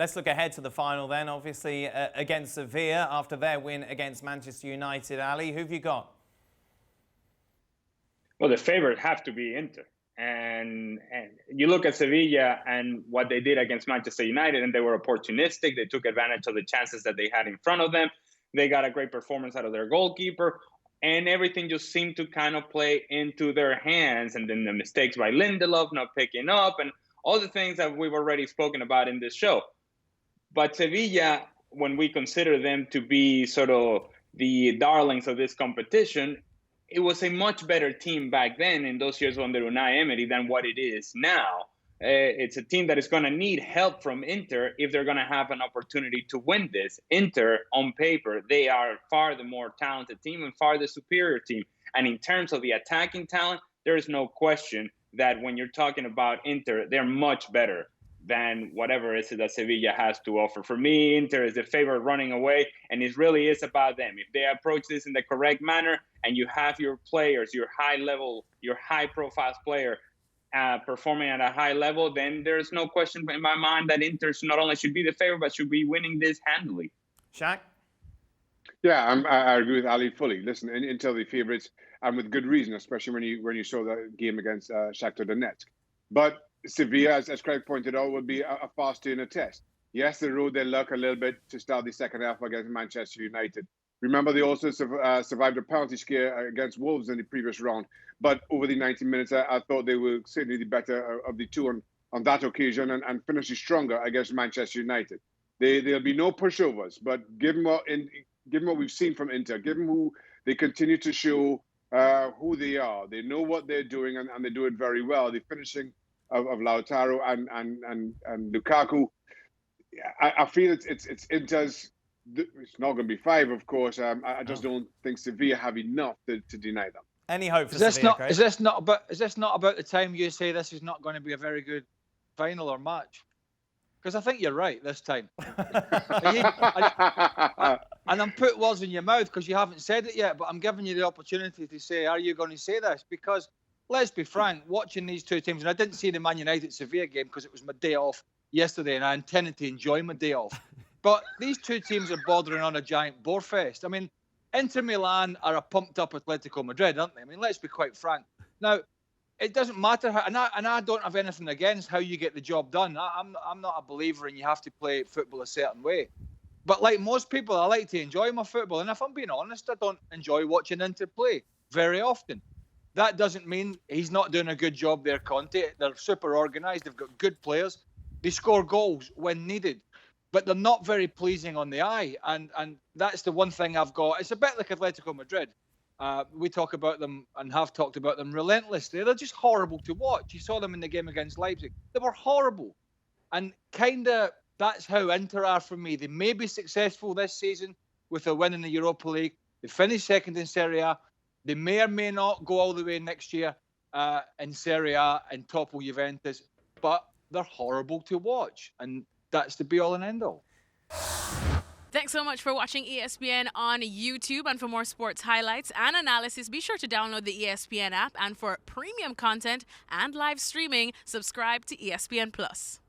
Let's look ahead to the final then, obviously, against Sevilla after their win against Manchester United. Ali, who have you got? Well, the favorite have to be Inter. And you look at Sevilla and what they did against Manchester United, and they were opportunistic. They took advantage of the chances that they had in front of them. They got a great performance out of their goalkeeper, and everything just seemed to kind of play into their hands. And then the mistakes by Lindelof not picking up and all the things that we've already spoken about in this show. But Sevilla, when we consider them to be sort of the darlings of this competition, it was a much better team back then in those years under Unai Emery than what it is now. It's a team that is going to need help from Inter if they're going to have an opportunity to win this. Inter, on paper, they are far the more talented team and far the superior team. And in terms of the attacking talent, there is no question that when you're talking about Inter, they're much better than whatever it is that Sevilla has to offer. For me, Inter is the favorite running away, and it really is about them. If they approach this in the correct manner and you have your players, your high-level, your high-profile player performing at a high level, then there's no question in my mind that Inter not only should be the favorite, but should be winning this handily. Shaq? Yeah, I agree with Ali fully. Listen, Inter the favourites, and with good reason, especially when you saw the game against Shakhtar Donetsk. But Sevilla, as Craig pointed out, will be a fast turner test. Yes, they rode their luck a little bit to start the second half against Manchester United. Remember, they also survived a penalty scare against Wolves in the previous round. But over the 90 minutes, I thought they were certainly the better of the two on that occasion and finishing stronger against Manchester United. There'll be no pushovers, but given what we've seen from Inter, given who they continue to show who they are, they know what they're doing and they do it very well. The finishing of Lautaro and Lukaku, I feel it's Inter's. It's not going to be 5, of course. I just don't think Sevilla have enough to deny them. Any hope for Sevilla, Craig? Is this not about the time you say this is not going to be a very good final or match? Because I think you're right this time. And I'm putting words in your mouth because you haven't said it yet, but I'm giving you the opportunity to say, are you going to say this? Because let's be frank, watching these two teams, and I didn't see the Man United-Sevilla game because it was my day off yesterday, and I intended to enjoy my day off. But these two teams are bordering on a giant borefest. I mean, Inter Milan are a pumped-up Atletico Madrid, aren't they? I mean, let's be quite frank. Now, it doesn't matter how, and I don't have anything against how you get the job done. I'm not a believer in you have to play football a certain way. But like most people, I like to enjoy my football. And if I'm being honest, I don't enjoy watching Inter play very often. That doesn't mean he's not doing a good job there, Conte. They're super organised. They've got good players. They score goals when needed. But they're not very pleasing on the eye. And that's the one thing I've got. It's a bit like Atletico Madrid. We talk about them and have talked about them relentlessly. They're just horrible to watch. You saw them in the game against Leipzig. They were horrible. And kind of that's how Inter are for me. They may be successful this season with a win in the Europa League. They finished second in Serie A. They may or may not go all the way next year in Serie A and topple Juventus. But they're horrible to watch. And that's the be-all and end-all. Thanks so much for watching ESPN on YouTube. And for more sports highlights and analysis, be sure to download the ESPN app. And for premium content and live streaming, subscribe to ESPN Plus.